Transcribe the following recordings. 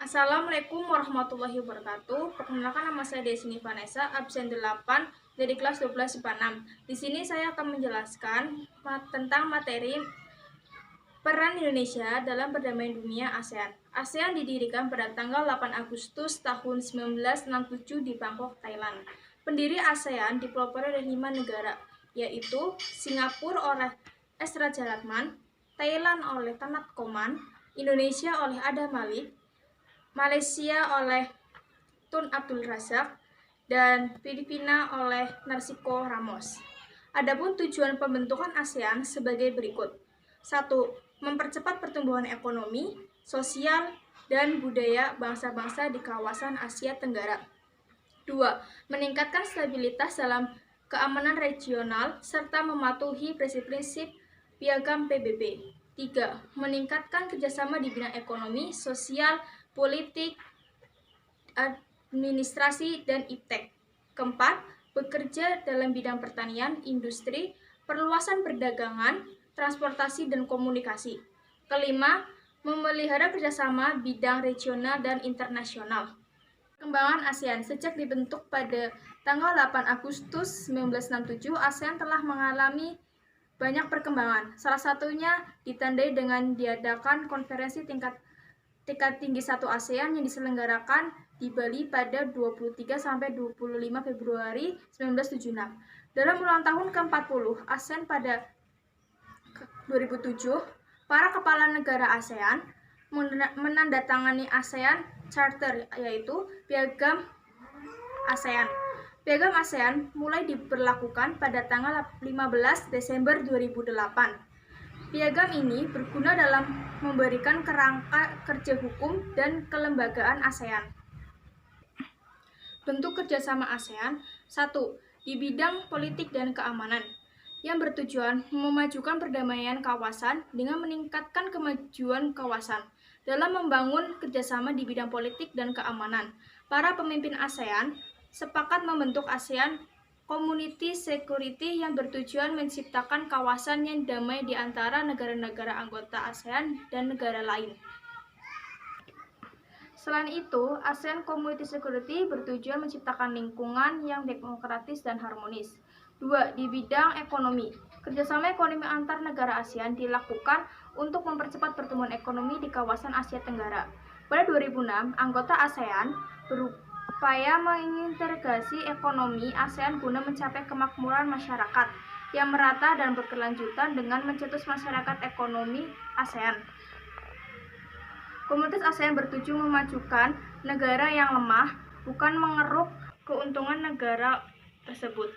Assalamualaikum warahmatullahi wabarakatuh. Perkenalkan, nama saya Desni Vanessa, absen 8 dari kelas 12 IPA 6. Di sini saya akan menjelaskan tentang materi peran Indonesia dalam perdamaian dunia ASEAN. ASEAN didirikan pada tanggal 8 Agustus tahun 1967 di Bangkok, Thailand. Pendiri ASEAN dipelopori oleh 5 negara, yaitu Singapura oleh S. Raja Ratman, Thailand oleh Tanat Koman, Indonesia oleh Adam Malik, Malaysia oleh Tun Abdul Razak, dan Filipina oleh Narciso Ramos. Adapun tujuan pembentukan ASEAN sebagai berikut. 1. Mempercepat pertumbuhan ekonomi, sosial, dan budaya bangsa-bangsa di kawasan Asia Tenggara. 2. Meningkatkan stabilitas dalam keamanan regional serta mematuhi prinsip-prinsip Piagam PBB. 3. Meningkatkan kerjasama di bidang ekonomi, sosial, politik, administrasi, dan iptek. 4. Bekerja dalam bidang pertanian, industri, perluasan perdagangan, transportasi, dan komunikasi. 5. Memelihara kerjasama bidang regional dan internasional. Perkembangan ASEAN. Sejak dibentuk pada tanggal 8 Agustus 1967, ASEAN telah mengalami banyak perkembangan. Salah satunya ditandai dengan diadakan konferensi tingkat tinggi 1 ASEAN yang diselenggarakan di Bali pada 23-25 Februari 1976. Dalam ulang tahun ke-40 ASEAN pada 2007, para kepala negara ASEAN menandatangani ASEAN Charter, yaitu Piagam ASEAN. Piagam ASEAN mulai diberlakukan pada tanggal 15 Desember 2008. Piagam ini berguna dalam memberikan kerangka kerja hukum dan kelembagaan ASEAN. Bentuk kerjasama ASEAN. 1. Di bidang politik dan keamanan, yang bertujuan memajukan perdamaian kawasan dengan meningkatkan kemajuan kawasan. Dalam membangun kerjasama di bidang politik dan keamanan, para pemimpin ASEAN sepakat membentuk ASEAN Community Security yang bertujuan menciptakan kawasan yang damai di antara negara-negara anggota ASEAN dan negara lain. Selain itu, ASEAN Community Security bertujuan menciptakan lingkungan yang demokratis dan harmonis. 2. Di bidang ekonomi, kerjasama ekonomi antar negara ASEAN dilakukan untuk mempercepat pertumbuhan ekonomi di kawasan Asia Tenggara. Pada 2006, anggota ASEAN berupaya mengintegrasi ekonomi ASEAN guna mencapai kemakmuran masyarakat yang merata dan berkelanjutan dengan mencetus masyarakat ekonomi ASEAN. Komunitas ASEAN bertujuan memajukan negara yang lemah, bukan mengeruk keuntungan negara tersebut.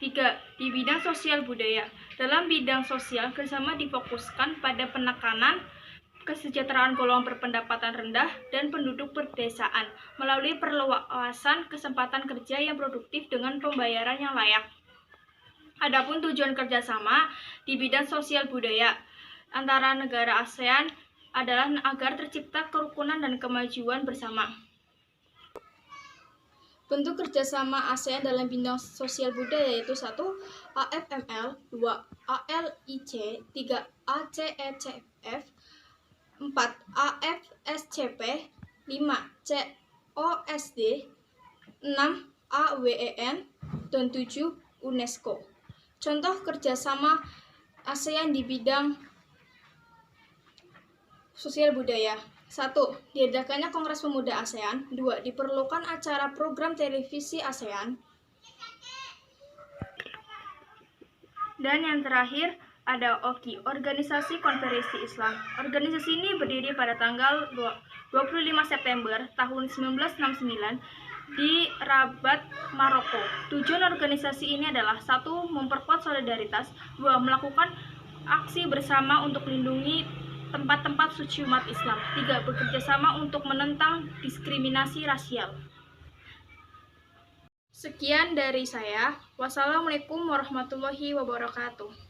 3. Di bidang sosial budaya. Dalam bidang sosial, kerjasama difokuskan pada penekanan kesejahteraan golongan berpendapatan rendah dan penduduk pedesaan melalui perluasan kesempatan kerja yang produktif dengan pembayaran yang layak. Adapun tujuan kerjasama di bidang sosial budaya antara negara ASEAN adalah agar tercipta kerukunan dan kemajuan bersama. Bentuk kerjasama ASEAN dalam bidang sosial budaya yaitu 1. AFML, 2. ALIC, 3. ACECF, 4. AFSCP, 5. COSD, 6. AWEN, dan 7. UNESCO. Contoh kerjasama ASEAN di bidang sosial budaya. 1. Diadakannya Kongres Pemuda ASEAN. 2. Diperlukan acara program televisi ASEAN. Dan yang terakhir ada OKI, Organisasi Konferensi Islam. Organisasi ini berdiri pada tanggal 25 September tahun 1969 di Rabat, Maroko. Tujuan organisasi ini adalah 1. Memperkuat solidaritas, 2. Melakukan aksi bersama untuk melindungi tempat-tempat suci umat Islam, 3. Bekerja sama untuk menentang diskriminasi rasial. Sekian dari saya. Wassalamualaikum warahmatullahi wabarakatuh.